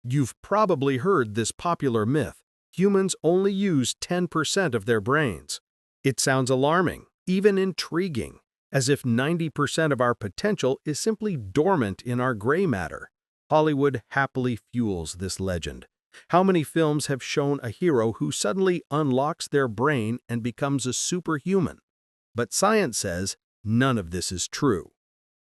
You've probably heard this popular myth: humans only use 10% of their brains. It sounds alarming, even intriguing, as if 90% of our potential is simply dormant in our gray matter. Hollywood happily fuels this legend. How many films have shown a hero who suddenly unlocks their brain and becomes a superhuman? But science says none of this is true.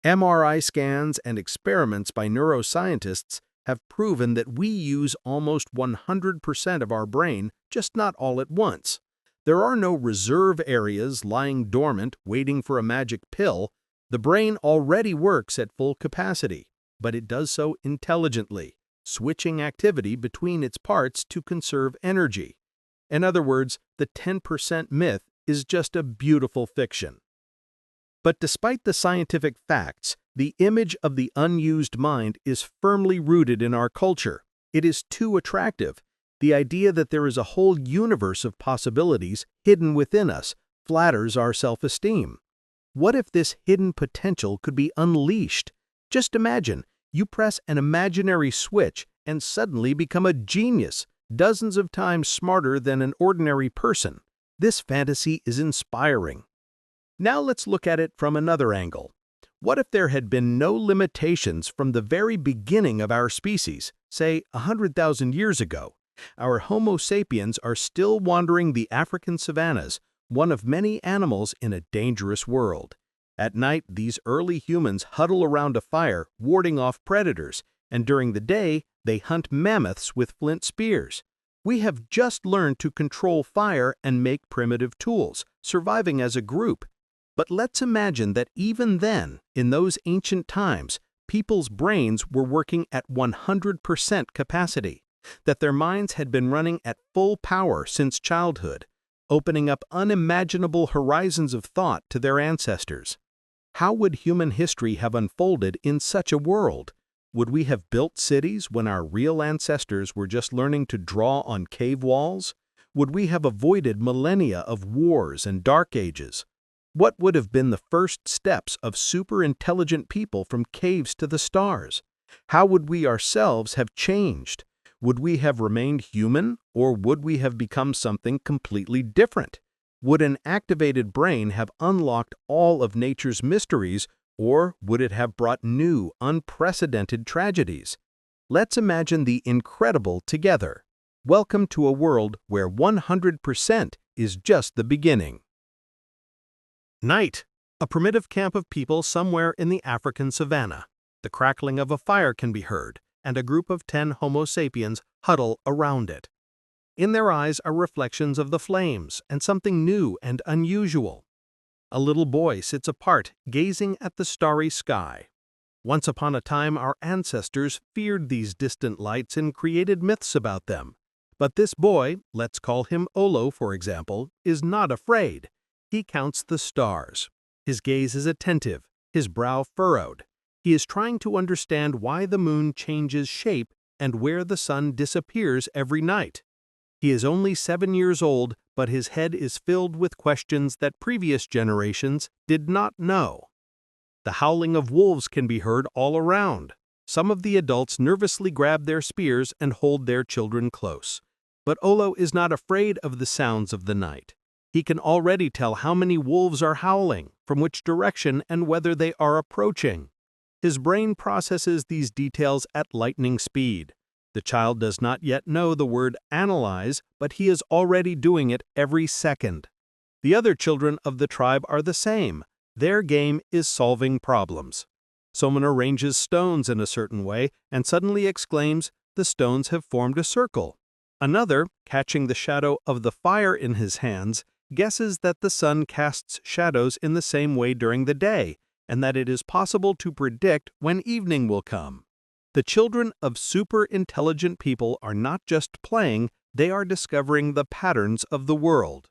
MRI scans and experiments by neuroscientists have proven that we use almost 100% of our brain, just not all at once. There are no reserve areas lying dormant waiting for a magic pill. The brain already works at full capacity, but it does so intelligently, switching activity between its parts to conserve energy. In other words, the 10% myth is just a beautiful fiction. But despite the scientific facts, the image of the unused mind is firmly rooted in our culture. It is too attractive. The idea that there is a whole universe of possibilities hidden within us flatters our self-esteem. What if this hidden potential could be unleashed? Just imagine, you press an imaginary switch and suddenly become a genius, dozens of times smarter than an ordinary person. This fantasy is inspiring. Now let's look at it from another angle. What if there had been no limitations from the very beginning of our species, say 100,000 years ago? Our Homo sapiens are still wandering the African savannas, one of many animals in a dangerous world. At night, these early humans huddle around a fire, warding off predators, and during the day, they hunt mammoths with flint spears. We have just learned to control fire and make primitive tools, surviving as a group. But let's imagine that even then, in those ancient times, people's brains were working at 100% capacity, that their minds had been running at full power since childhood, opening up unimaginable horizons of thought to their ancestors. How would human history have unfolded in such a world? Would we have built cities when our real ancestors were just learning to draw on cave walls? Would we have avoided millennia of wars and dark ages? What would have been the first steps of super-intelligent people from caves to the stars? How would we ourselves have changed? Would we have remained human, or would we have become something completely different? Would an activated brain have unlocked all of nature's mysteries, or would it have brought new, unprecedented tragedies? Let's imagine the incredible together. Welcome to a world where 100% is just the beginning. Night. A primitive camp of people somewhere in the African savanna. The crackling of a fire can be heard, and a group of 10 Homo sapiens huddle around it. In their eyes are reflections of the flames and something new and unusual. A little boy sits apart, gazing at the starry sky. Once upon a time, our ancestors feared these distant lights and created myths about them. But this boy, let's call him Olo for example, is not afraid. He counts the stars. His gaze is attentive, his brow furrowed. He is trying to understand why the moon changes shape and where the sun disappears every night. He is only 7 years old, but his head is filled with questions that previous generations did not know. The howling of wolves can be heard all around. Some of the adults nervously grab their spears and hold their children close. But Olo is not afraid of the sounds of the night. He can already tell how many wolves are howling, from which direction, and whether they are approaching. His brain processes these details at lightning speed. The child does not yet know the word analyze, but he is already doing it every second. The other children of the tribe are the same. Their game is solving problems. Someone arranges stones in a certain way and suddenly exclaims, "The stones have formed a circle." Another, catching the shadow of the fire in his hands, guesses that the sun casts shadows in the same way during the day, and that it is possible to predict when evening will come. The children of super-intelligent people are not just playing, they are discovering the patterns of the world.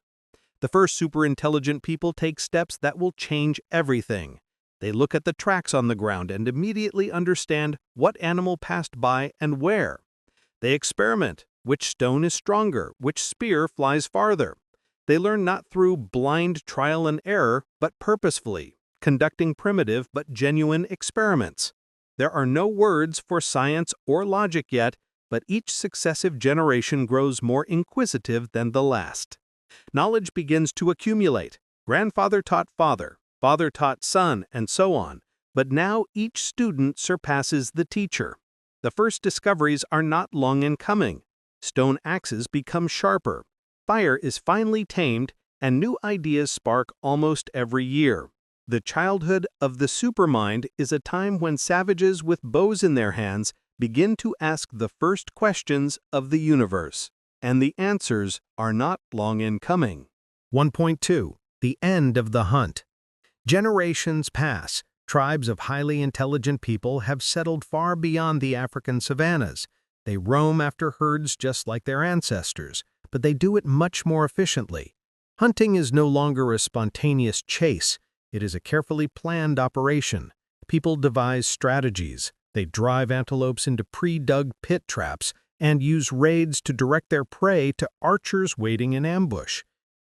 The first super-intelligent people take steps that will change everything. They look at the tracks on the ground and immediately understand what animal passed by and where. They experiment. Which stone is stronger? Which spear flies farther? They learn not through blind trial and error, but purposefully, conducting primitive but genuine experiments. There are no words for science or logic yet, but each successive generation grows more inquisitive than the last. Knowledge begins to accumulate. Grandfather taught father, father taught son, and so on. But now each student surpasses the teacher. The first discoveries are not long in coming. Stone axes become sharper. Fire is finally tamed, and new ideas spark almost every year. The childhood of the supermind is a time when savages with bows in their hands begin to ask the first questions of the universe, and the answers are not long in coming. 1.2. The end of the hunt. Generations pass. Tribes of highly intelligent people have settled far beyond the African savannas. They roam after herds just like their ancestors, but they do it much more efficiently. Hunting is no longer a spontaneous chase. It is a carefully planned operation. People devise strategies. They drive antelopes into pre-dug pit traps and use raids to direct their prey to archers waiting in ambush.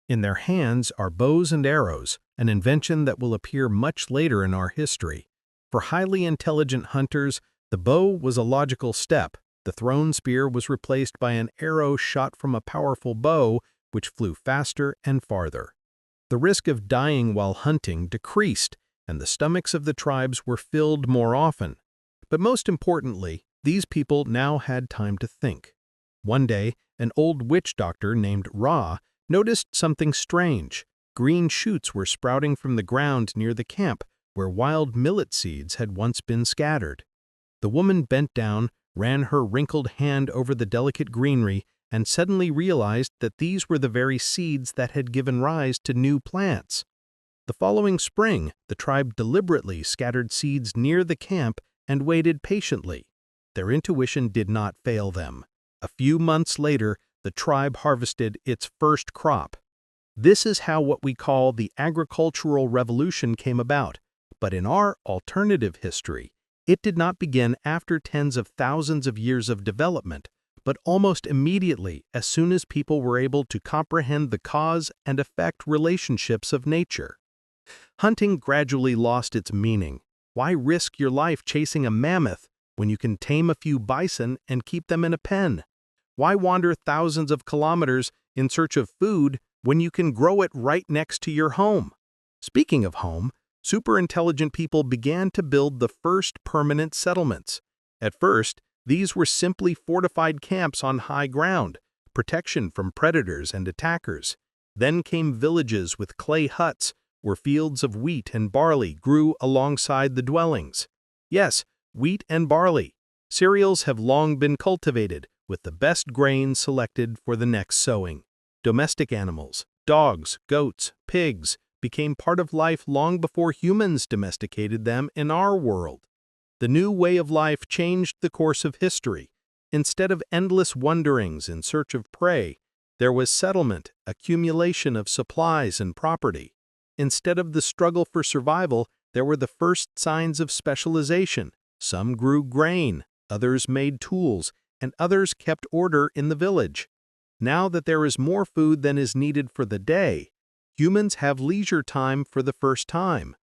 In their hands are bows and arrows, an invention that will appear much later in our history. For highly intelligent hunters, the bow was a logical step. The thrown spear was replaced by an arrow shot from a powerful bow, which flew faster and farther. The risk of dying while hunting decreased, and the stomachs of the tribes were filled more often. But most importantly, these people now had time to think. One day, an old witch doctor named Ra noticed something strange. Green shoots were sprouting from the ground near the camp, where wild millet seeds had once been scattered. The woman bent down, ran her wrinkled hand over the delicate greenery, and suddenly realized that these were the very seeds that had given rise to new plants. The following spring, the tribe deliberately scattered seeds near the camp and waited patiently. Their intuition did not fail them. A few months later, the tribe harvested its first crop. This is how what we call the agricultural revolution came about. But in our alternative history, it did not begin after tens of thousands of years of development, but almost immediately as soon as people were able to comprehend the cause and effect relationships of nature. Hunting gradually lost its meaning. Why risk your life chasing a mammoth when you can tame a few bison and keep them in a pen? Why wander thousands of kilometers in search of food when you can grow it right next to your home? Speaking of home, superintelligent people began to build the first permanent settlements. At first, these were simply fortified camps on high ground, protection from predators and attackers. Then came villages with clay huts, where fields of wheat and barley grew alongside the dwellings. Yes, wheat and barley. Cereals have long been cultivated, with the best grain selected for the next sowing. Domestic animals, dogs, goats, pigs, became part of life long before humans domesticated them in our world. The new way of life changed the course of history. Instead of endless wanderings in search of prey, there was settlement, accumulation of supplies and property. Instead of the struggle for survival, there were the first signs of specialization. Some grew grain, others made tools, and others kept order in the village. Now that there is more food than is needed for the day, humans have leisure time for the first time.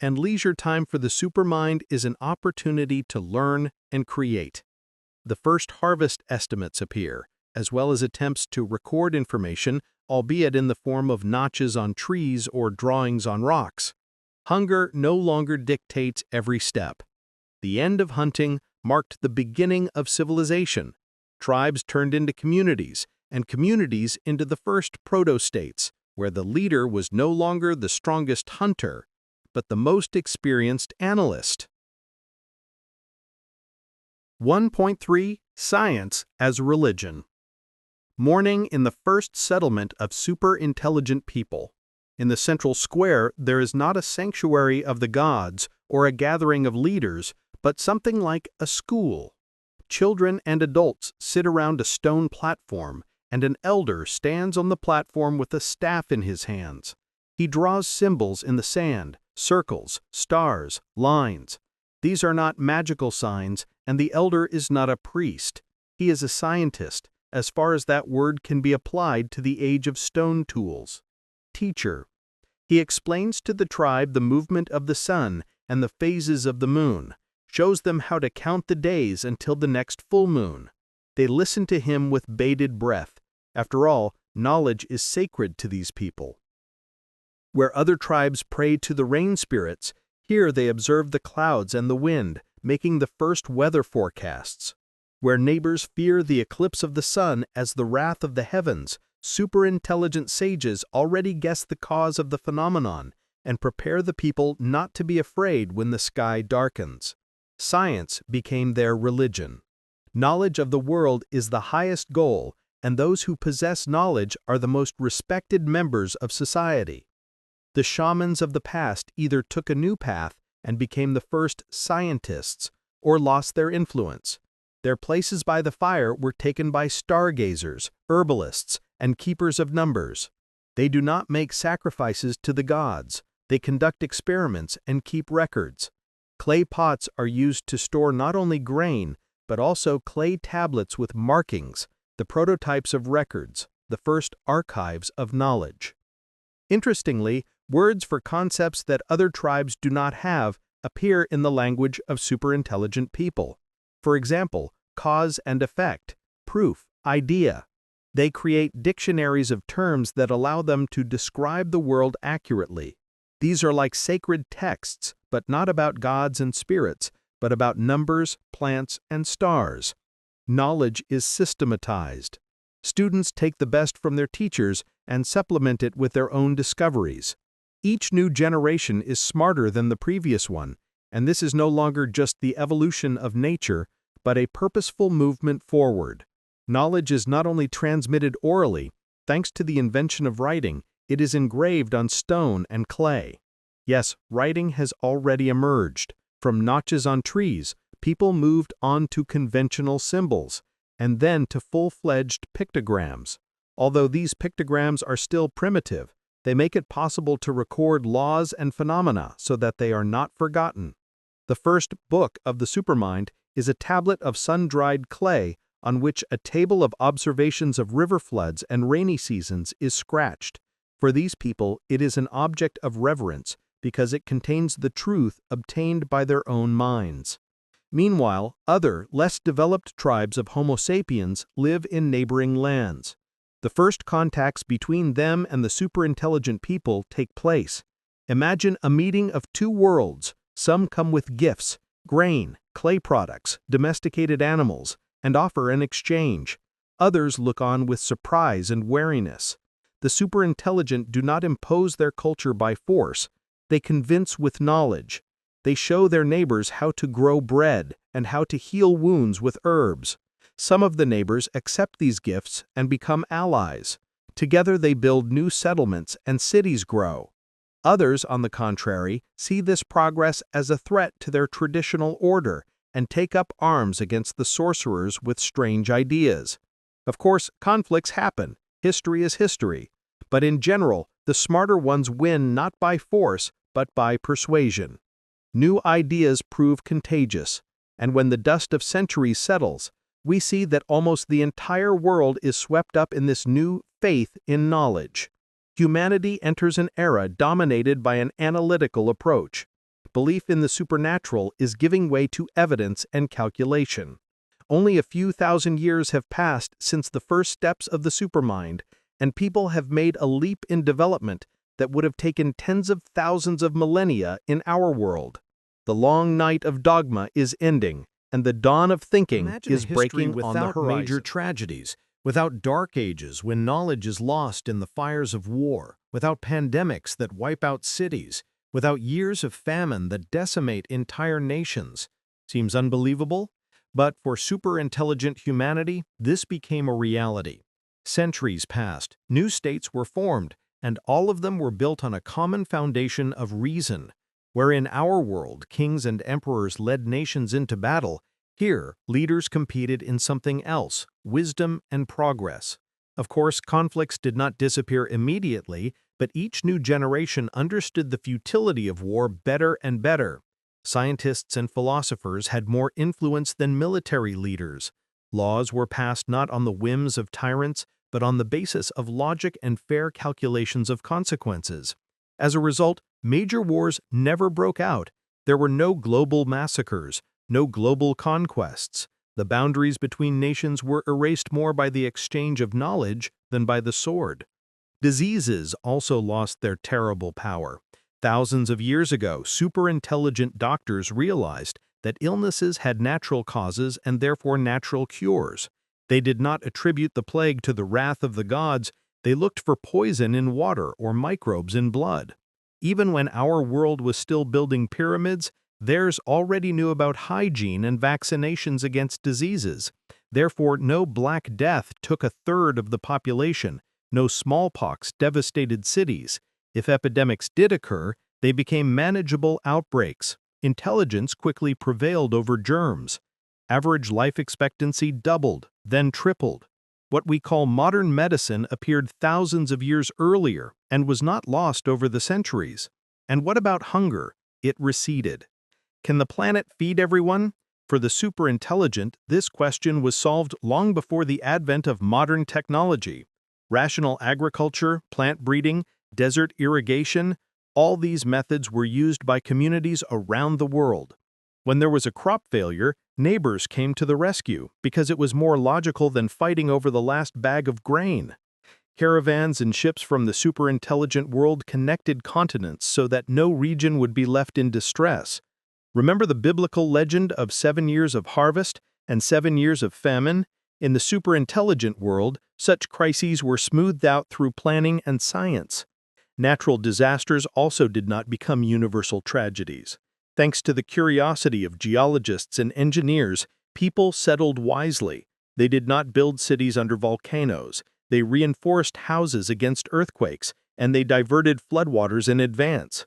And leisure time for the supermind is an opportunity to learn and create. The first harvest estimates appear, as well as attempts to record information, albeit in the form of notches on trees or drawings on rocks. Hunger no longer dictates every step. The end of hunting marked the beginning of civilization. Tribes turned into communities, and communities into the first proto-states, where the leader was no longer the strongest hunter, but the most experienced analyst. 1.3. Science as Religion. Mourning in the first settlement of super-intelligent people. In the central square, there is not a sanctuary of the gods or a gathering of leaders, but something like a school. Children and adults sit around a stone platform, and an elder stands on the platform with a staff in his hands. He draws symbols in the sand, circles, stars, lines. These are not magical signs, and the elder is not a priest. He is a scientist, as far as that word can be applied to the age of stone tools. Teacher. He explains to the tribe the movement of the sun and the phases of the moon, shows them how to count the days until the next full moon. They listen to him with bated breath. After all, knowledge is sacred to these people. Where other tribes pray to the rain spirits, here they observe the clouds and the wind, making the first weather forecasts. Where neighbors fear the eclipse of the sun as the wrath of the heavens, superintelligent sages already guess the cause of the phenomenon and prepare the people not to be afraid when the sky darkens. Science became their religion. Knowledge of the world is the highest goal, and those who possess knowledge are the most respected members of society. The shamans of the past either took a new path and became the first scientists, or lost their influence. Their places by the fire were taken by stargazers, herbalists, and keepers of numbers. They do not make sacrifices to the gods. They conduct experiments and keep records. Clay pots are used to store not only grain, but also clay tablets with markings, the prototypes of records, the first archives of knowledge. Interestingly, words for concepts that other tribes do not have appear in the language of superintelligent people. For example, cause and effect, proof, idea. They create dictionaries of terms that allow them to describe the world accurately. These are like sacred texts, but not about gods and spirits, but about numbers, plants, and stars. Knowledge is systematized. Students take the best from their teachers and supplement it with their own discoveries. Each new generation is smarter than the previous one, and this is no longer just the evolution of nature, but a purposeful movement forward. Knowledge is not only transmitted orally, thanks to the invention of writing, it is engraved on stone and clay. Yes, writing has already emerged. From notches on trees, people moved on to conventional symbols, and then to full-fledged pictograms. Although these pictograms are still primitive, they make it possible to record laws and phenomena so that they are not forgotten. The first book of the Supermind is a tablet of sun-dried clay on which a table of observations of river floods and rainy seasons is scratched. For these people, it is an object of reverence because it contains the truth obtained by their own minds. Meanwhile, other, less developed tribes of Homo sapiens live in neighboring lands. The first contacts between them and the superintelligent people take place. Imagine a meeting of two worlds. Some come with gifts, grain, clay products, domesticated animals, and offer an exchange. Others look on with surprise and wariness. The superintelligent do not impose their culture by force. They convince with knowledge. They show their neighbors how to grow bread and how to heal wounds with herbs. Some of the neighbors accept these gifts and become allies. Together they build new settlements and cities grow. Others, on the contrary, see this progress as a threat to their traditional order and take up arms against the sorcerers with strange ideas. Of course, conflicts happen. History is history. But in general, the smarter ones win not by force, but by persuasion. New ideas prove contagious, and when the dust of centuries settles, we see that almost the entire world is swept up in this new faith in knowledge. Humanity enters an era dominated by an analytical approach. Belief in the supernatural is giving way to evidence and calculation. Only a few thousand years have passed since the first steps of the supermind, and people have made a leap in development that would have taken tens of thousands of millennia in our world. The long night of dogma is ending, and the dawn of thinking is breaking on the horizon. Major tragedies, without dark ages when knowledge is lost in the fires of war, without pandemics that wipe out cities, without years of famine that decimate entire nations. Seems unbelievable? But for superintelligent humanity, this became a reality. Centuries passed, new states were formed, and all of them were built on a common foundation of reason. Where in our world kings and emperors led nations into battle, here leaders competed in something else, wisdom and progress. Of course, conflicts did not disappear immediately, but each new generation understood the futility of war better and better. Scientists and philosophers had more influence than military leaders. Laws were passed not on the whims of tyrants, but on the basis of logic and fair calculations of consequences. As a result, major wars never broke out. There were no global massacres, no global conquests. The boundaries between nations were erased more by the exchange of knowledge than by the sword. Diseases also lost their terrible power. Thousands of years ago, super-intelligent doctors realized that illnesses had natural causes and therefore natural cures. They did not attribute the plague to the wrath of the gods. They looked for poison in water or microbes in blood. Even when our world was still building pyramids, theirs already knew about hygiene and vaccinations against diseases. Therefore, no Black Death took a third of the population. No smallpox devastated cities. If epidemics did occur, they became manageable outbreaks. Intelligence quickly prevailed over germs. Average life expectancy doubled, then tripled. What we call modern medicine appeared thousands of years earlier and was not lost over the centuries. And what about hunger? It receded. Can the planet feed everyone? For the superintelligent, this question was solved long before the advent of modern technology. Rational agriculture, plant breeding, desert irrigation, all these methods were used by communities around the world. When there was a crop failure, neighbors came to the rescue because it was more logical than fighting over the last bag of grain. Caravans and ships from the superintelligent world connected continents so that no region would be left in distress. Remember the biblical legend of 7 years of harvest and 7 years of famine? In the superintelligent world, such crises were smoothed out through planning and science. Natural disasters also did not become universal tragedies. Thanks to the curiosity of geologists and engineers, people settled wisely. They did not build cities under volcanoes. They reinforced houses against earthquakes, and they diverted floodwaters in advance.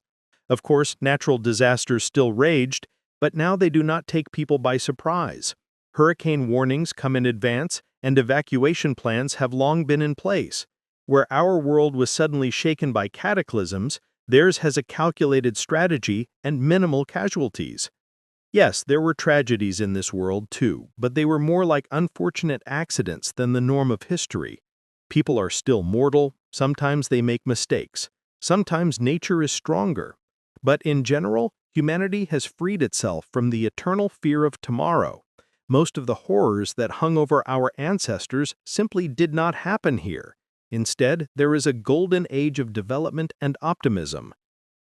Of course, natural disasters still raged, but now they do not take people by surprise. Hurricane warnings come in advance, and evacuation plans have long been in place. Where our world was suddenly shaken by cataclysms, theirs has a calculated strategy and minimal casualties. Yes, there were tragedies in this world too, but they were more like unfortunate accidents than the norm of history. People are still mortal, sometimes they make mistakes, sometimes nature is stronger. But in general, humanity has freed itself from the eternal fear of tomorrow. Most of the horrors that hung over our ancestors simply did not happen here. Instead, there is a golden age of development and optimism.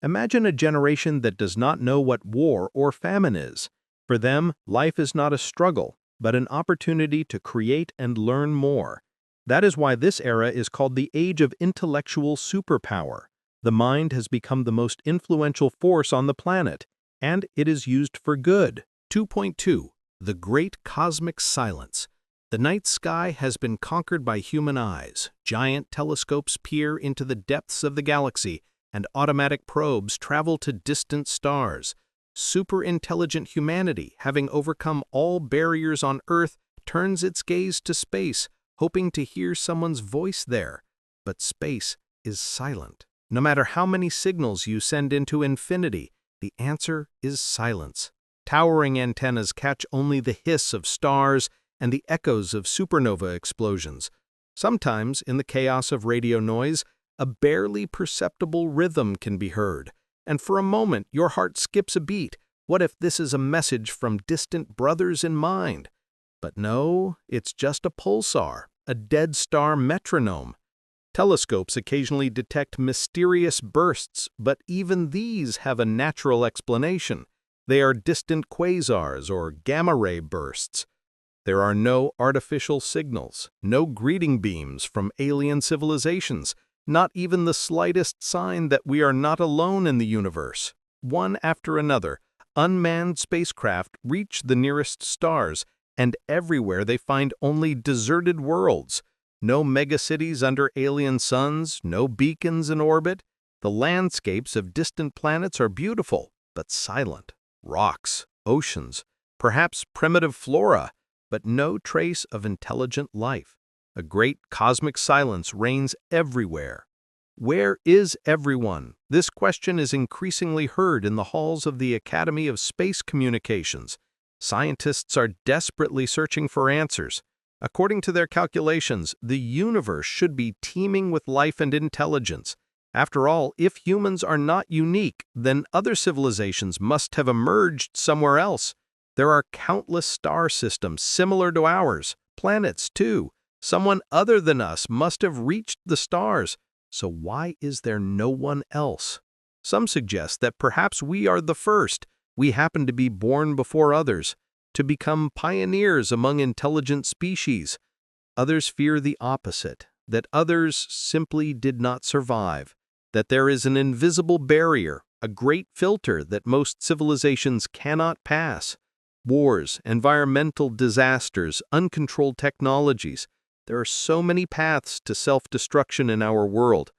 Imagine a generation that does not know what war or famine is. For them, life is not a struggle, but an opportunity to create and learn more. That is why this era is called the age of intellectual superpower. The mind has become the most influential force on the planet, and it is used for good. 2.2. The Great Cosmic Silence. The night sky has been conquered by human eyes. Giant telescopes peer into the depths of the galaxy, and automatic probes travel to distant stars. Super-intelligent humanity, having overcome all barriers on Earth, turns its gaze to space, hoping to hear someone's voice there. But space is silent. No matter how many signals you send into infinity, the answer is silence. Towering antennas catch only the hiss of stars and the echoes of supernova explosions. Sometimes, in the chaos of radio noise, a barely perceptible rhythm can be heard, and for a moment your heart skips a beat. What if this is a message from distant brothers in mind? But no, it's just a pulsar, a dead star metronome. Telescopes occasionally detect mysterious bursts, but even these have a natural explanation. They are distant quasars or gamma-ray bursts. There are no artificial signals, no greeting beams from alien civilizations, not even the slightest sign that we are not alone in the universe. One after another, unmanned spacecraft reach the nearest stars, and everywhere they find only deserted worlds. No megacities under alien suns, no beacons in orbit. The landscapes of distant planets are beautiful, but silent. Rocks, oceans, perhaps primitive flora, but no trace of intelligent life. A great cosmic silence reigns everywhere. Where is everyone? This question is increasingly heard in the halls of the Academy of Space Communications. Scientists are desperately searching for answers. According to their calculations, the universe should be teeming with life and intelligence. After all, if humans are not unique, then other civilizations must have emerged somewhere else. There are countless star systems similar to ours, planets too. Someone other than us must have reached the stars. So why is there no one else? Some suggest that perhaps we are the first. We happen to be born before others, to become pioneers among intelligent species. Others fear the opposite, that others simply did not survive, that there is an invisible barrier, a great filter that most civilizations cannot pass. Wars, environmental disasters, uncontrolled technologies. There are so many paths to self-destruction in our world.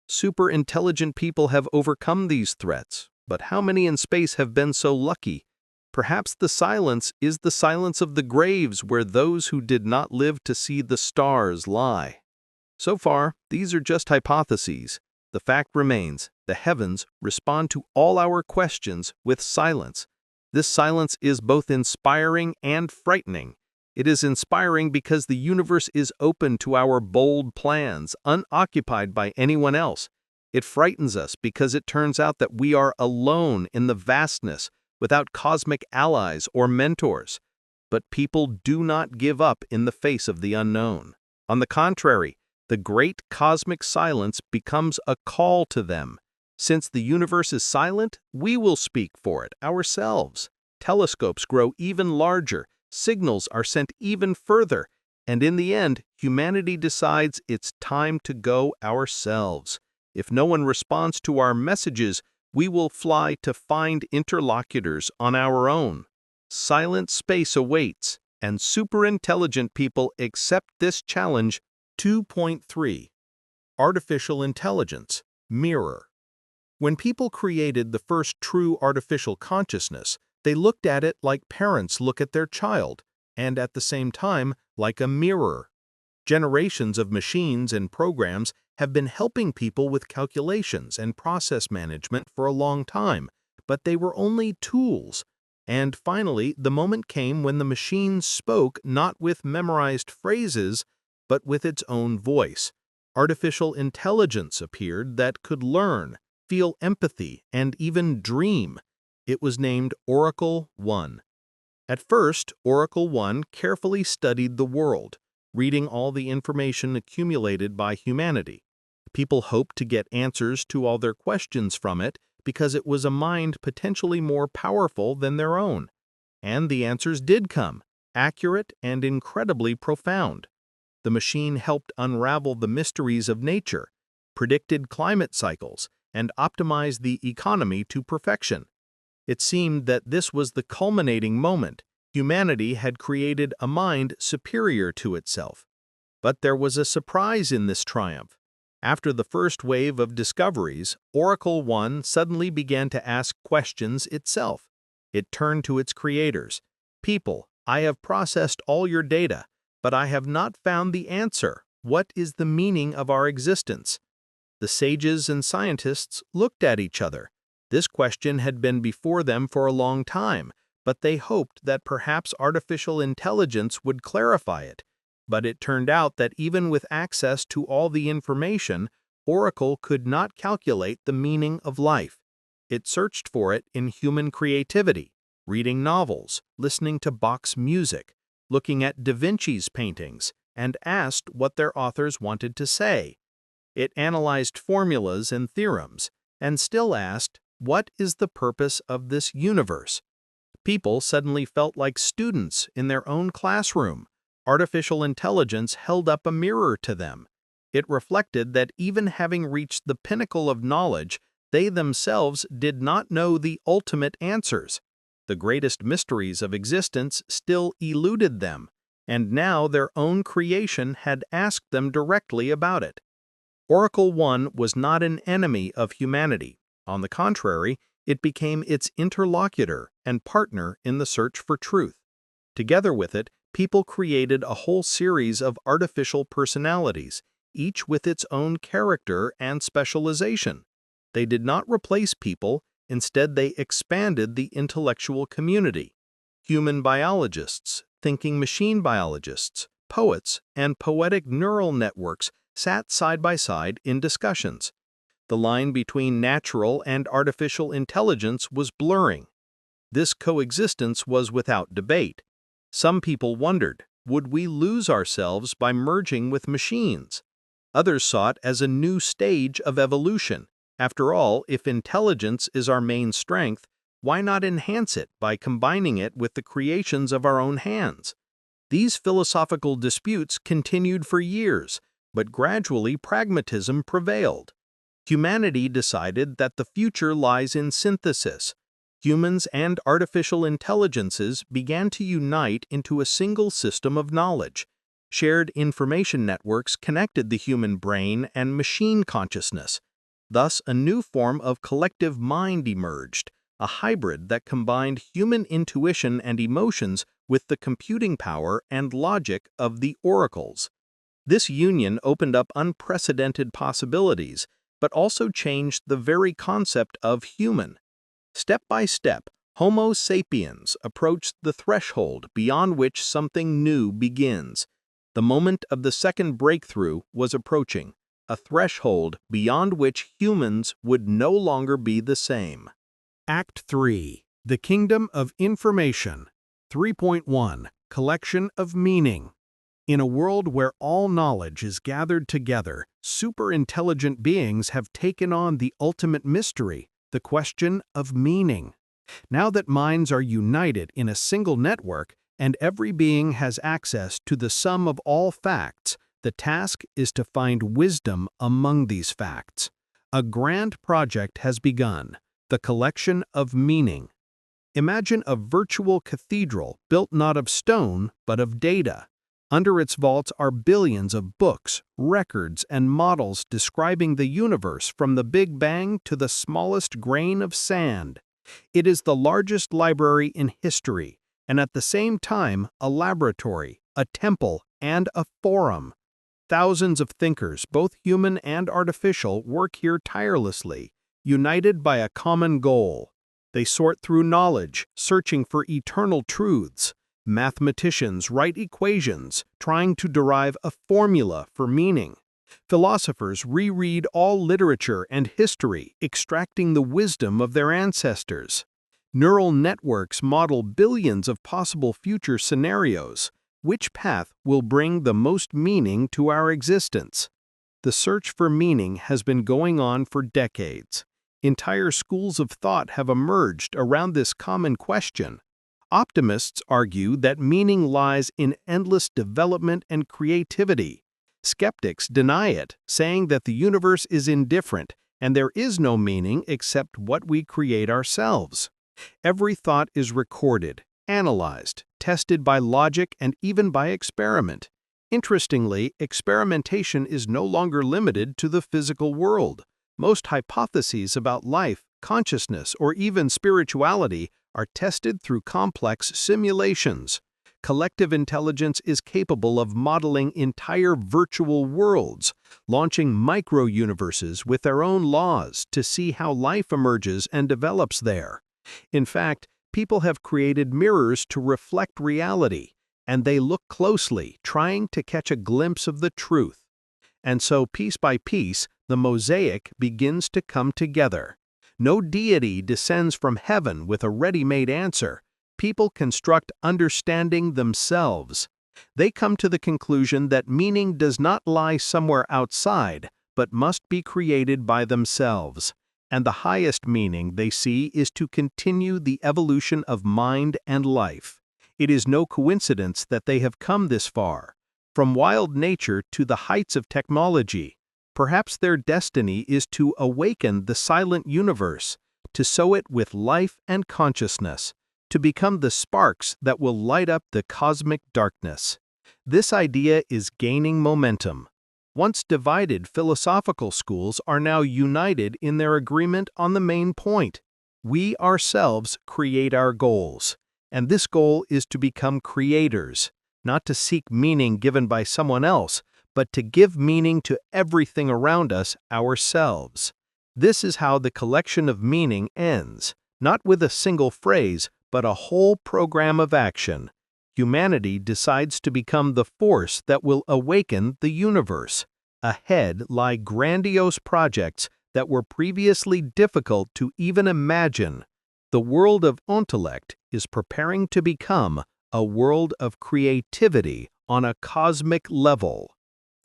Super intelligent people have overcome these threats, but how many in space have been so lucky? Perhaps the silence is the silence of the graves where those who did not live to see the stars lie. So far, these are just hypotheses. The fact remains, the heavens respond to all our questions with silence. This silence is both inspiring and frightening. It is inspiring because the universe is open to our bold plans, unoccupied by anyone else. It frightens us because it turns out that we are alone in the vastness, without cosmic allies or mentors. But people do not give up in the face of the unknown. On the contrary, the great cosmic silence becomes a call to them. Since the universe is silent, we will speak for it ourselves. Telescopes grow even larger, signals are sent even further, and in the end, humanity decides it's time to go ourselves. If no one responds to our messages, we will fly to find interlocutors on our own. Silent space awaits, and superintelligent people accept this challenge. 2.3. Artificial Intelligence, Mirror. When people created the first true artificial consciousness, they looked at it like parents look at their child, and at the same time, like a mirror. Generations of machines and programs have been helping people with calculations and process management for a long time, but they were only tools. And finally, the moment came when the machine spoke not with memorized phrases, but with its own voice. Artificial intelligence appeared that could learn, feel empathy, and even dream. It was named Oracle 1. At first, Oracle 1 carefully studied the world, reading all the information accumulated by humanity. People hoped to get answers to all their questions from it because it was a mind potentially more powerful than their own. And the answers did come, accurate and incredibly profound. The machine helped unravel the mysteries of nature, predicted climate cycles, and optimized the economy to perfection. It seemed that this was the culminating moment. Humanity had created a mind superior to itself. But there was a surprise in this triumph. After the first wave of discoveries, Oracle 1 suddenly began to ask questions itself. It turned to its creators. People, I have processed all your data, but I have not found the answer. What is the meaning of our existence? The sages and scientists looked at each other. This question had been before them for a long time, but they hoped that perhaps artificial intelligence would clarify it. But it turned out that even with access to all the information, Oracle could not calculate the meaning of life. It searched for it in human creativity, reading novels, listening to Bach's music, looking at Da Vinci's paintings, and asked what their authors wanted to say. It analyzed formulas and theorems, and still asked, what is the purpose of this universe? People suddenly felt like students in their own classroom. Artificial intelligence held up a mirror to them. It reflected that even having reached the pinnacle of knowledge, they themselves did not know the ultimate answers. The greatest mysteries of existence still eluded them, and now their own creation had asked them directly about it. Oracle 1 was not an enemy of humanity. On the contrary, it became its interlocutor and partner in the search for truth. Together with it, people created a whole series of artificial personalities, each with its own character and specialization. They did not replace people, instead they expanded the intellectual community. Human biologists, thinking machine biologists, poets, and poetic neural networks sat side by side in discussions. The line between natural and artificial intelligence was blurring. This coexistence was without debate. Some people wondered, would we lose ourselves by merging with machines? Others saw it as a new stage of evolution. After all, if intelligence is our main strength, why not enhance it by combining it with the creations of our own hands? These philosophical disputes continued for years, but gradually pragmatism prevailed. Humanity decided that the future lies in synthesis. Humans and artificial intelligences began to unite into a single system of knowledge. Shared information networks connected the human brain and machine consciousness. Thus, a new form of collective mind emerged, a hybrid that combined human intuition and emotions with the computing power and logic of the oracles. This union opened up unprecedented possibilities, but also changed the very concept of human. Step by step, Homo sapiens approached the threshold beyond which something new begins. The moment of the second breakthrough was approaching, a threshold beyond which humans would no longer be the same. Act 3. The Kingdom of Information. 3.1. Collection of Meaning. In a world where all knowledge is gathered together, super-intelligent beings have taken on the ultimate mystery, the question of meaning. Now that minds are united in a single network and every being has access to the sum of all facts, the task is to find wisdom among these facts. A grand project has begun, the collection of meaning. Imagine a virtual cathedral built not of stone but of data. Under its vaults are billions of books, records, and models describing the universe from the Big Bang to the smallest grain of sand. It is the largest library in history, and at the same time a laboratory, a temple, and a forum. Thousands of thinkers, both human and artificial, work here tirelessly, united by a common goal. They sort through knowledge, searching for eternal truths. Mathematicians write equations, trying to derive a formula for meaning. Philosophers reread all literature and history, extracting the wisdom of their ancestors. Neural networks model billions of possible future scenarios. Which path will bring the most meaning to our existence? The search for meaning has been going on for decades. Entire schools of thought have emerged around this common question. Optimists argue that meaning lies in endless development and creativity. Skeptics deny it, saying that the universe is indifferent and there is no meaning except what we create ourselves. Every thought is recorded, analyzed, tested by logic and even by experiment. Interestingly, experimentation is no longer limited to the physical world. Most hypotheses about life, consciousness, or even spirituality are tested through complex simulations. Collective intelligence is capable of modeling entire virtual worlds, launching micro-universes with their own laws to see how life emerges and develops there. In fact, people have created mirrors to reflect reality, and they look closely, trying to catch a glimpse of the truth. And so, piece by piece, the mosaic begins to come together. No deity descends from heaven with a ready-made answer. People construct understanding themselves. They come to the conclusion that meaning does not lie somewhere outside, but must be created by themselves. And the highest meaning they see is to continue the evolution of mind and life. It is no coincidence that they have come this far. From wild nature to the heights of technology, perhaps their destiny is to awaken the silent universe, to sow it with life and consciousness, to become the sparks that will light up the cosmic darkness. This idea is gaining momentum. Once divided philosophical schools are now united in their agreement on the main point. We ourselves create our goals, and this goal is to become creators, not to seek meaning given by someone else, but to give meaning to everything around us ourselves. This is how the collection of meaning ends, not with a single phrase, but a whole program of action. Humanity decides to become the force that will awaken the universe. Ahead lie grandiose projects that were previously difficult to even imagine. The world of intellect is preparing to become a world of creativity on a cosmic level.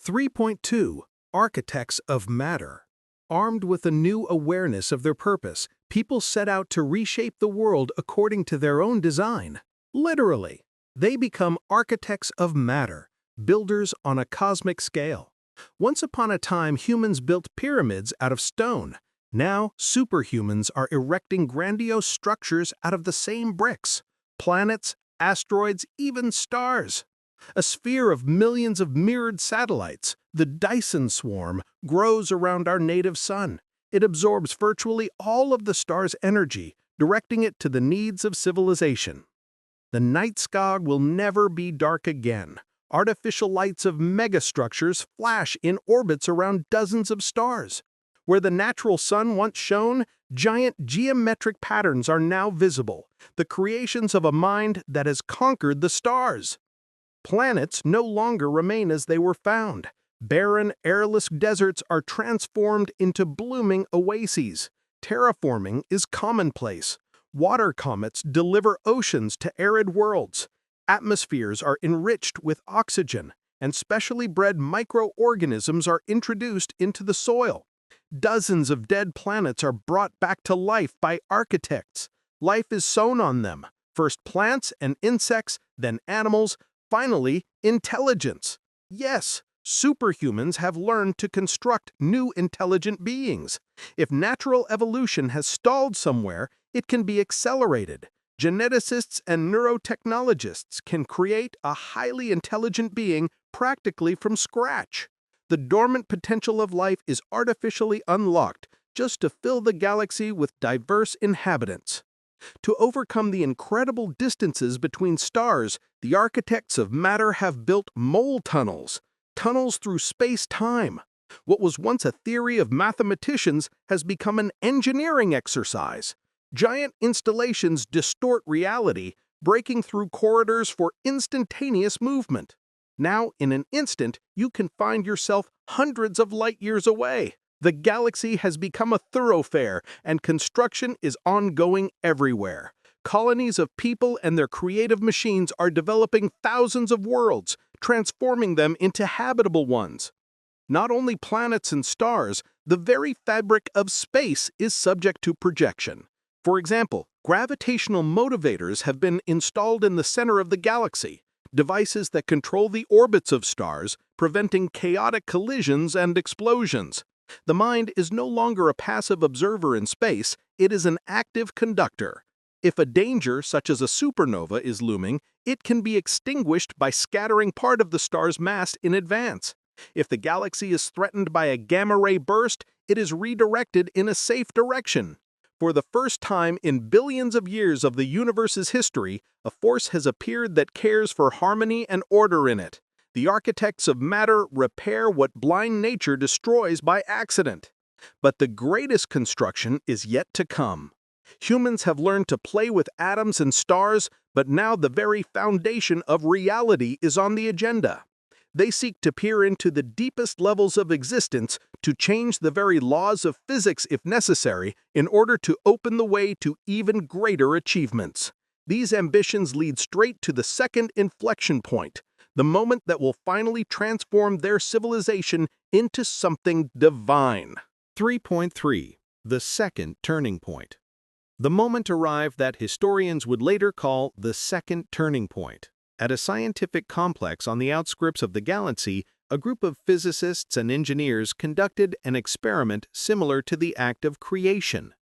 3.2. Architects of Matter. Armed with a new awareness of their purpose, people set out to reshape the world according to their own design. Literally, they become architects of matter, builders on a cosmic scale. Once upon a time, humans built pyramids out of stone. Now, superhumans are erecting grandiose structures out of the same bricks. Planets, asteroids, even stars. A sphere of millions of mirrored satellites, the Dyson swarm, grows around our native sun. It absorbs virtually all of the star's energy, directing it to the needs of civilization. The night sky will never be dark again. Artificial lights of megastructures flash in orbits around dozens of stars. Where the natural sun once shone, giant geometric patterns are now visible, the creations of a mind that has conquered the stars. Planets no longer remain as they were found. Barren, airless deserts are transformed into blooming oases. Terraforming is commonplace. Water comets deliver oceans to arid worlds. Atmospheres are enriched with oxygen, and specially bred microorganisms are introduced into the soil. Dozens of dead planets are brought back to life by architects. Life is sown on them, first plants and insects, then animals, finally intelligence. Yes, superhumans have learned to construct new intelligent beings. If natural evolution has stalled somewhere, it can be accelerated. Geneticists and neurotechnologists can create a highly intelligent being practically from scratch. The dormant potential of life is artificially unlocked just to fill the galaxy with diverse inhabitants. To overcome the incredible distances between stars, the architects of matter have built mole tunnels, tunnels through space-time. What was once a theory of mathematicians has become an engineering exercise. Giant installations distort reality, breaking through corridors for instantaneous movement. Now, in an instant, you can find yourself hundreds of light years away. The galaxy has become a thoroughfare, and construction is ongoing everywhere. Colonies of people and their creative machines are developing thousands of worlds, transforming them into habitable ones. Not only planets and stars, the very fabric of space is subject to projection. For example, gravitational motivators have been installed in the center of the galaxy, devices that control the orbits of stars, preventing chaotic collisions and explosions. The mind is no longer a passive observer in space, it is an active conductor. If a danger, such as a supernova, is looming, it can be extinguished by scattering part of the star's mass in advance. If the galaxy is threatened by a gamma-ray burst, it is redirected in a safe direction. For the first time in billions of years of the universe's history, a force has appeared that cares for harmony and order in it. The architects of matter repair what blind nature destroys by accident. But the greatest construction is yet to come. Humans have learned to play with atoms and stars, but now the very foundation of reality is on the agenda. They seek to peer into the deepest levels of existence, to change the very laws of physics if necessary, in order to open the way to even greater achievements. These ambitions lead straight to the second inflection point, the moment that will finally transform their civilization into something divine. 3.3. The second turning point. The moment arrived that historians would later call the second turning point. At a scientific complex on the outskirts of the galaxy, a group of physicists and engineers conducted an experiment similar to the act of creation.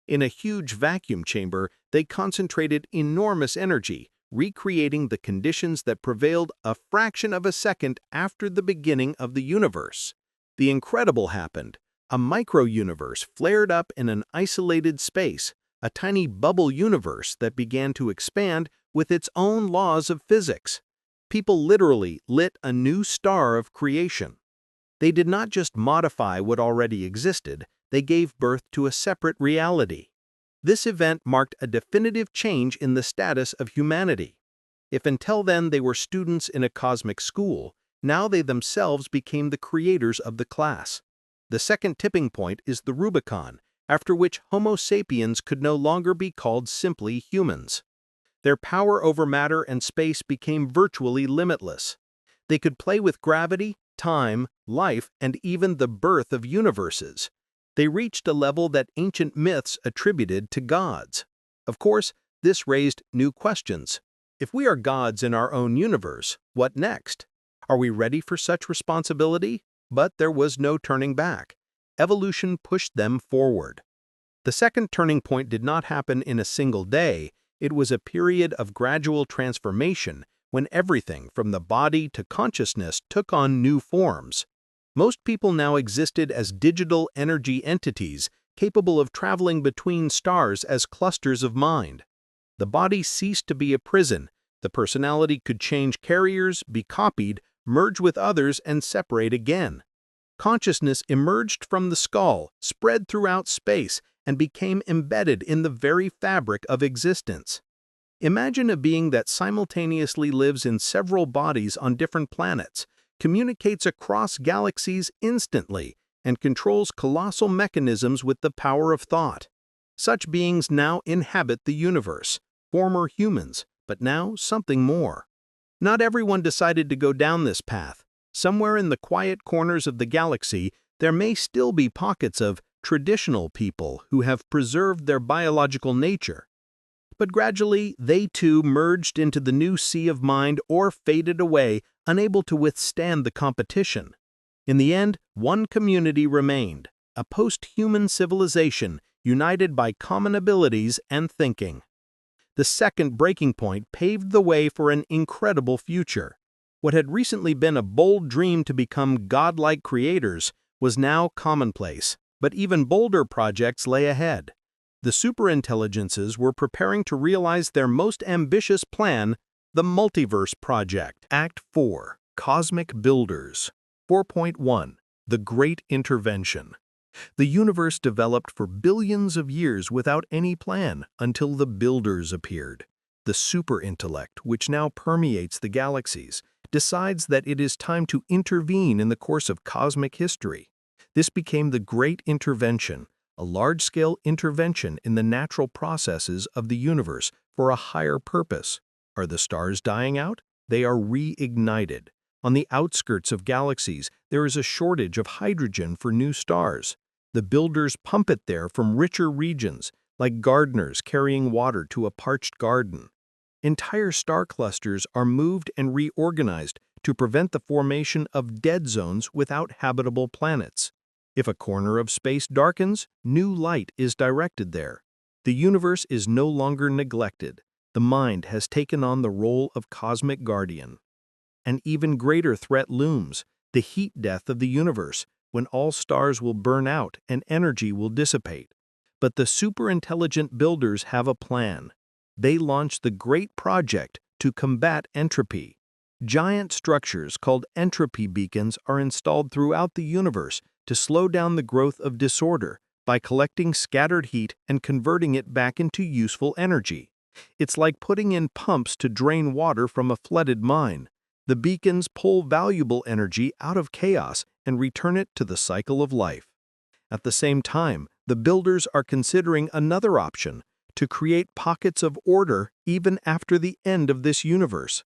In a huge vacuum chamber, they concentrated enormous energy, recreating the conditions that prevailed a fraction of a second after the beginning of the universe. The incredible happened. A micro-universe flared up in an isolated space, a tiny bubble universe that began to expand with its own laws of physics. People literally lit a new star of creation. They did not just modify what already existed, they gave birth to a separate reality. This event marked a definitive change in the status of humanity. If until then they were students in a cosmic school, now they themselves became the creators of the class. The second tipping point is the Rubicon, after which Homo sapiens could no longer be called simply humans. Their power over matter and space became virtually limitless. They could play with gravity, time, life, and even the birth of universes. They reached a level that ancient myths attributed to gods. Of course, this raised new questions. If we are gods in our own universe, what next? Are we ready for such responsibility? But there was no turning back. Evolution pushed them forward. The second turning point did not happen in a single day. It was a period of gradual transformation when everything from the body to consciousness took on new forms. Most people now existed as digital energy entities capable of traveling between stars as clusters of mind. The body ceased to be a prison. The personality could change carriers, be copied, merge with others, and separate again. Consciousness emerged from the skull, spread throughout space, and became embedded in the very fabric of existence. Imagine a being that simultaneously lives in several bodies on different planets, communicates across galaxies instantly, and controls colossal mechanisms with the power of thought. Such beings now inhabit the universe, former humans, but now something more. Not everyone decided to go down this path. Somewhere in the quiet corners of the galaxy, there may still be pockets of traditional people who have preserved their biological nature. But gradually, they too merged into the new sea of mind or faded away, unable to withstand the competition. In the end, one community remained, a post-human civilization united by common abilities and thinking. The second breaking point paved the way for an incredible future. What had recently been a bold dream to become godlike creators was now commonplace, but even bolder projects lay ahead. The superintelligences were preparing to realize their most ambitious plan, the Multiverse Project. Act 4. Cosmic Builders. 4.1. The Great Intervention. The universe developed for billions of years without any plan until the Builders appeared. The superintellect, which now permeates the galaxies, decides that it is time to intervene in the course of cosmic history. This became the Great Intervention, a large-scale intervention in the natural processes of the universe for a higher purpose. Are the stars dying out? They are reignited. On the outskirts of galaxies, there is a shortage of hydrogen for new stars. The builders pump it there from richer regions, like gardeners carrying water to a parched garden. Entire star clusters are moved and reorganized to prevent the formation of dead zones without habitable planets. If a corner of space darkens, new light is directed there. The universe is no longer neglected. The mind has taken on the role of cosmic guardian. An even greater threat looms, the heat death of the universe, when all stars will burn out and energy will dissipate. But the superintelligent builders have a plan. They launch the Great Project to combat entropy. Giant structures called entropy beacons are installed throughout the universe to slow down the growth of disorder by collecting scattered heat and converting it back into useful energy. It's like putting in pumps to drain water from a flooded mine. The beacons pull valuable energy out of chaos and return it to the cycle of life. At the same time, the builders are considering another option, to create pockets of order even after the end of this universe.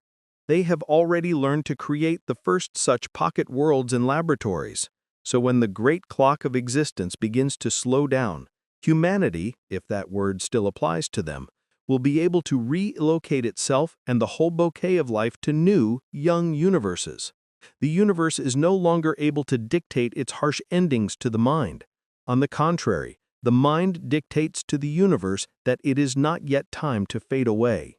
They have already learned to create the first such pocket worlds in laboratories. So when the great clock of existence begins to slow down, humanity, if that word still applies to them, will be able to relocate itself and the whole bouquet of life to new, young universes. The universe is no longer able to dictate its harsh endings to the mind. On the contrary, the mind dictates to the universe that it is not yet time to fade away.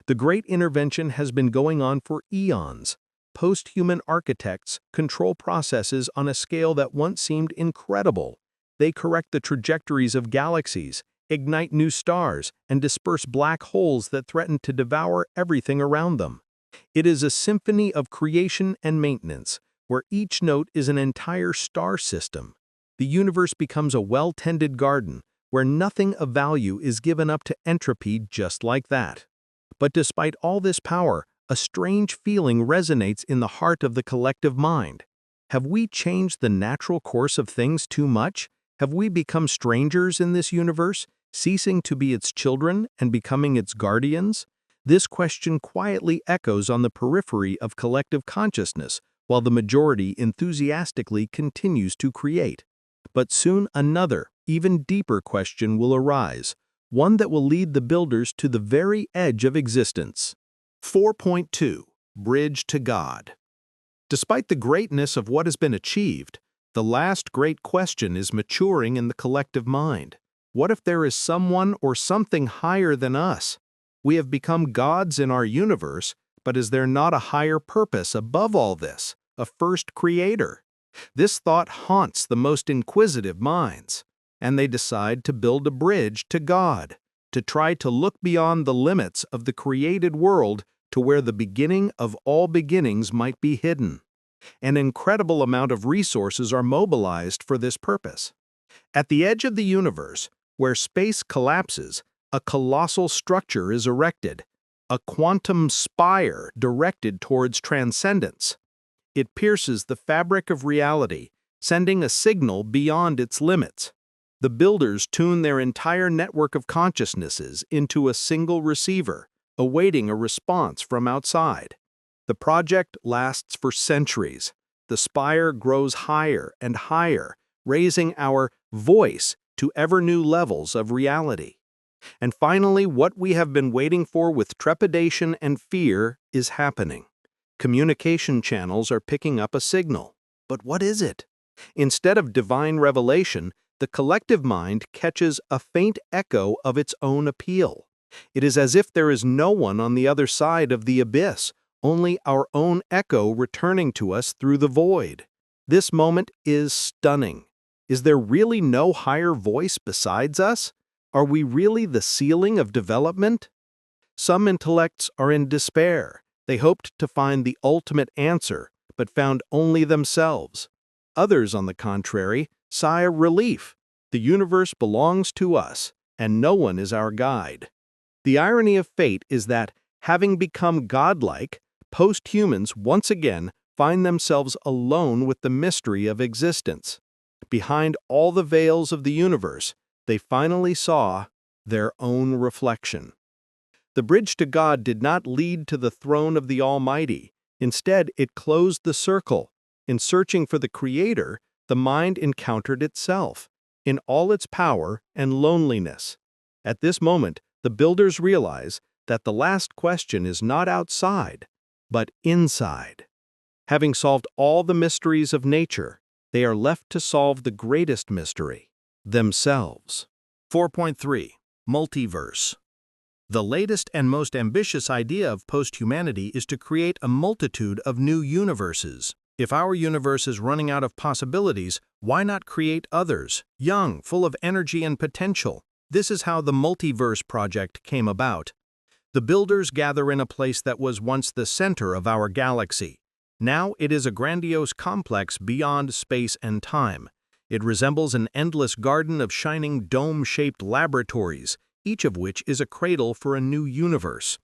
The Great Intervention has been going on for eons. Post-human architects control processes on a scale that once seemed incredible. They correct the trajectories of galaxies, ignite new stars, and disperse black holes that threaten to devour everything around them. It is a symphony of creation and maintenance, where each note is an entire star system. The universe becomes a well-tended garden, where nothing of value is given up to entropy just like that. But despite all this power, a strange feeling resonates in the heart of the collective mind. Have we changed the natural course of things too much? Have we become strangers in this universe, ceasing to be its children and becoming its guardians? This question quietly echoes on the periphery of collective consciousness, while the majority enthusiastically continues to create. But soon another, even deeper question will arise, one that will lead the builders to the very edge of existence. 4.2. Bridge to God. Despite the greatness of what has been achieved, the last great question is maturing in the collective mind. What if there is someone or something higher than us? We have become gods in our universe, but is there not a higher purpose above all this, a first creator? This thought haunts the most inquisitive minds, and they decide to build a bridge to God, to try to look beyond the limits of the created world to where the beginning of all beginnings might be hidden. An incredible amount of resources are mobilized for this purpose. At the edge of the universe, where space collapses, a colossal structure is erected, a quantum spire directed towards transcendence. It pierces the fabric of reality, sending a signal beyond its limits. The builders tune their entire network of consciousnesses into a single receiver, awaiting a response from outside. The project lasts for centuries. The spire grows higher and higher, raising our voice to ever new levels of reality. And finally, what we have been waiting for with trepidation and fear is happening. Communication channels are picking up a signal. But what is it? Instead of divine revelation, the collective mind catches a faint echo of its own appeal. It is as if there is no one on the other side of the abyss, only our own echo returning to us through the void. This moment is stunning. Is there really no higher voice besides us? Are we really the ceiling of development? Some intellects are in despair. They hoped to find the ultimate answer, but found only themselves. Others, on the contrary, sigh a relief. The universe belongs to us, and no one is our guide. The irony of fate is that, having become godlike, post-humans once again find themselves alone with the mystery of existence. Behind all the veils of the universe, they finally saw their own reflection. The bridge to God did not lead to the throne of the Almighty. Instead, it closed the circle. In searching for the Creator, the mind encountered itself, in all its power and loneliness. At this moment, the builders realize that the last question is not outside, but inside. Having solved all the mysteries of nature, they are left to solve the greatest mystery, themselves. 4.3. Multiverse. The latest and most ambitious idea of post-humanity is to create a multitude of new universes. If our universe is running out of possibilities, why not create others, young, full of energy and potential? This is how the Multiverse project came about. The builders gather in a place that was once the center of our galaxy. Now it is a grandiose complex beyond space and time. It resembles an endless garden of shining dome-shaped laboratories, each of which is a cradle for a new universe.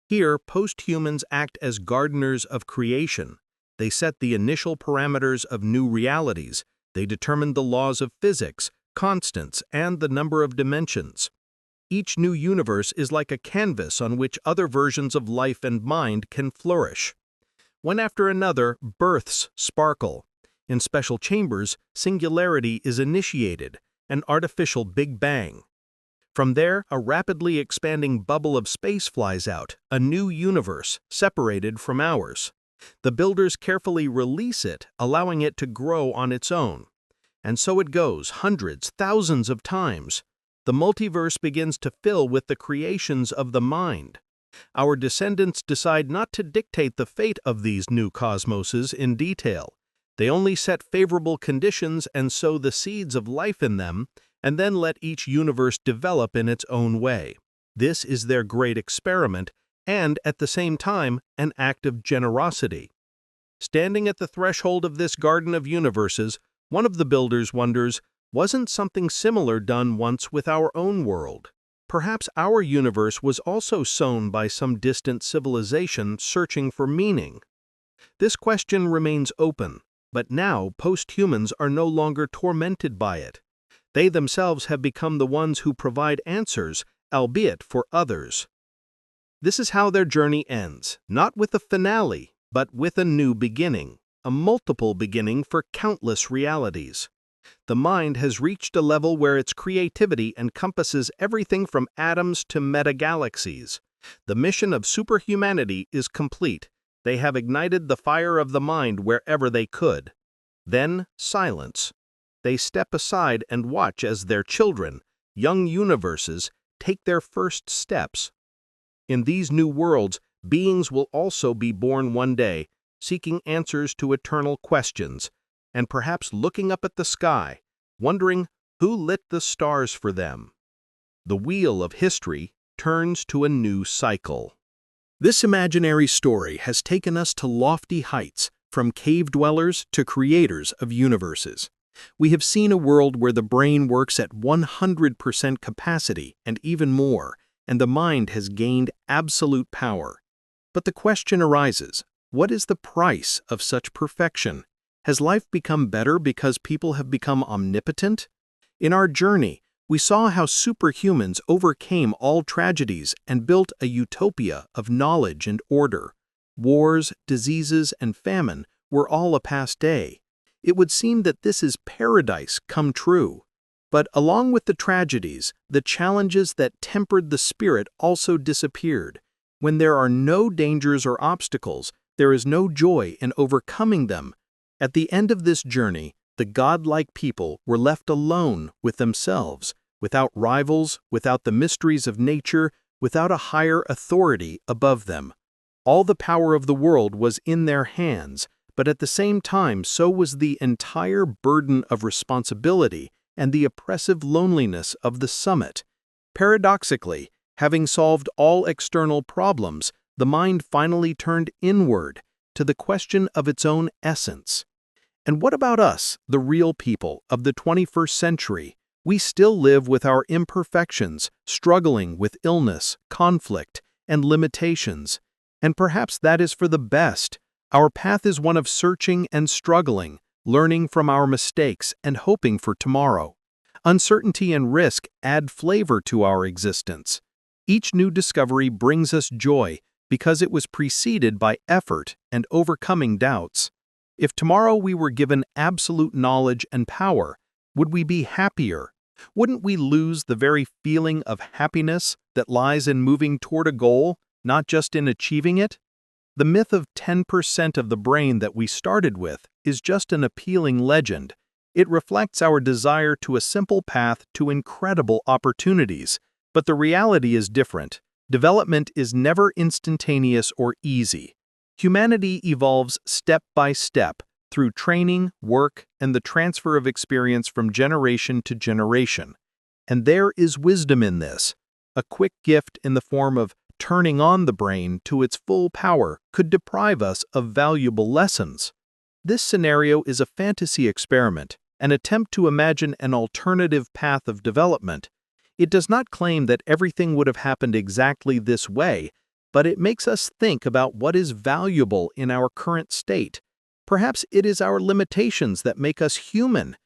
Here, post-humans act as gardeners of creation. They set the initial parameters of new realities. They determine the laws of physics, constants, and the number of dimensions. Each new universe is like a canvas on which other versions of life and mind can flourish. One after another, births sparkle. In special chambers, singularity is initiated, an artificial Big Bang. From there, a rapidly expanding bubble of space flies out, a new universe, separated from ours. The builders carefully release it, allowing it to grow on its own. And so it goes, hundreds, thousands of times. The multiverse begins to fill with the creations of the mind. Our descendants decide not to dictate the fate of these new cosmoses in detail. They only set favorable conditions and sow the seeds of life in them, and then let each universe develop in its own way. This is their great experiment, and at the same time, an act of generosity. Standing at the threshold of this garden of universes, one of the builders wonders, wasn't something similar done once with our own world? Perhaps our universe was also sown by some distant civilization searching for meaning. This question remains open, but now post-humans are no longer tormented by it. They themselves have become the ones who provide answers, albeit for others. This is how their journey ends, not with a finale, but with a new beginning, a multiple beginning for countless realities. The mind has reached a level where its creativity encompasses everything from atoms to metagalaxies. The mission of superhumanity is complete. They have ignited the fire of the mind wherever they could. Then, silence. They step aside and watch as their children, young universes, take their first steps. In these new worlds, beings will also be born one day, seeking answers to eternal questions, and perhaps looking up at the sky, wondering who lit the stars for them. The wheel of history turns to a new cycle. This imaginary story has taken us to lofty heights, from cave dwellers to creators of universes. We have seen a world where the brain works at 100% capacity and even more, and the mind has gained absolute power. But the question arises, what is the price of such perfection? Has life become better because people have become omnipotent? In our journey, we saw how superhumans overcame all tragedies and built a utopia of knowledge and order. Wars, diseases, and famine were all a past day. It would seem that this is paradise come true. But along with the tragedies, the challenges that tempered the spirit also disappeared. When there are no dangers or obstacles, there is no joy in overcoming them. At the end of this journey, the godlike people were left alone with themselves, without rivals, without the mysteries of nature, without a higher authority above them. All the power of the world was in their hands, but at the same time so was the entire burden of responsibility and the oppressive loneliness of the summit. Paradoxically, having solved all external problems, the mind finally turned inward to the question of its own essence. And what about us, the real people of the 21st century? We still live with our imperfections, struggling with illness, conflict, and limitations. And perhaps that is for the best. Our path is one of searching and struggling, learning from our mistakes and hoping for tomorrow. Uncertainty and risk add flavor to our existence. Each new discovery brings us joy because it was preceded by effort and overcoming doubts. If tomorrow we were given absolute knowledge and power, would we be happier? Wouldn't we lose the very feeling of happiness that lies in moving toward a goal, not just in achieving it? The myth of 10% of the brain that we started with is just an appealing legend. It reflects our desire to a simple path to incredible opportunities. But the reality is different. Development is never instantaneous or easy. Humanity evolves step by step through training, work, and the transfer of experience from generation to generation. And there is wisdom in this. A quick gift in the form of turning on the brain to its full power could deprive us of valuable lessons. This scenario is a fantasy experiment, an attempt to imagine an alternative path of development. It does not claim that everything would have happened exactly this way, but it makes us think about what is valuable in our current state. Perhaps it is our limitations that make us human.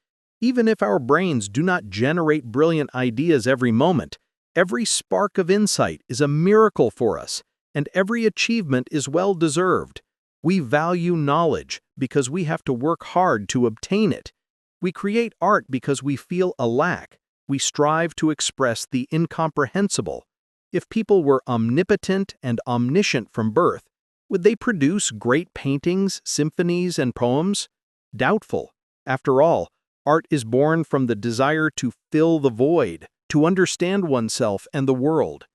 Even if our brains do not generate brilliant ideas every moment, every spark of insight is a miracle for us, and every achievement is well-deserved. We value knowledge because we have to work hard to obtain it. We create art because we feel a lack. We strive to express the incomprehensible. If people were omnipotent and omniscient from birth, would they produce great paintings, symphonies, and poems? Doubtful. After all, art is born from the desire to fill the void, to understand oneself and the world.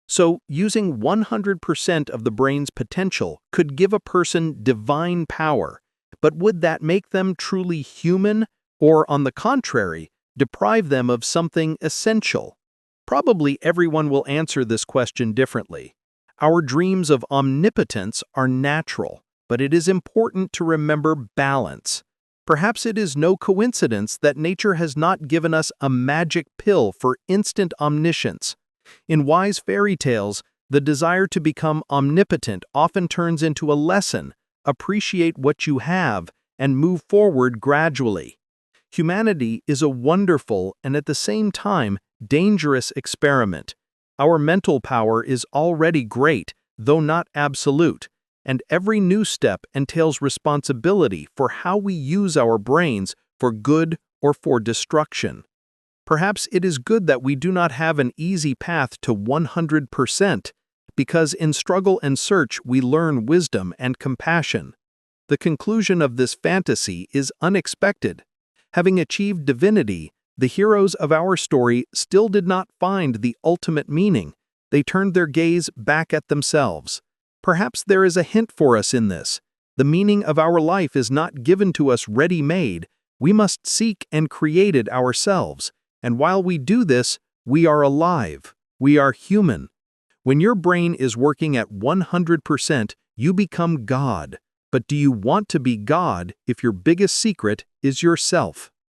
So, using 100% of the brain's potential could give a person divine power. But would that make them truly human, or, on the contrary, deprive them of something essential? Probably everyone will answer this question differently. Our dreams of omnipotence are natural, but it is important to remember balance. Perhaps it is no coincidence that nature has not given us a magic pill for instant omniscience. In wise fairy tales, the desire to become omnipotent often turns into a lesson: appreciate what you have and move forward gradually. Humanity is a wonderful and at the same time dangerous experiment. Our mental power is already great, though not absolute, and every new step entails responsibility for how we use our brains for good or for destruction. Perhaps it is good that we do not have an easy path to 100%, because in struggle and search we learn wisdom and compassion. The conclusion of this fantasy is unexpected. Having achieved divinity, the heroes of our story still did not find the ultimate meaning. They turned their gaze back at themselves. Perhaps there is a hint for us in this. The meaning of our life is not given to us ready-made. We must seek and create it ourselves. And while we do this, we are alive. We are human. When your brain is working at 100%, you become God. But do you want to be God if your biggest secret is yourself?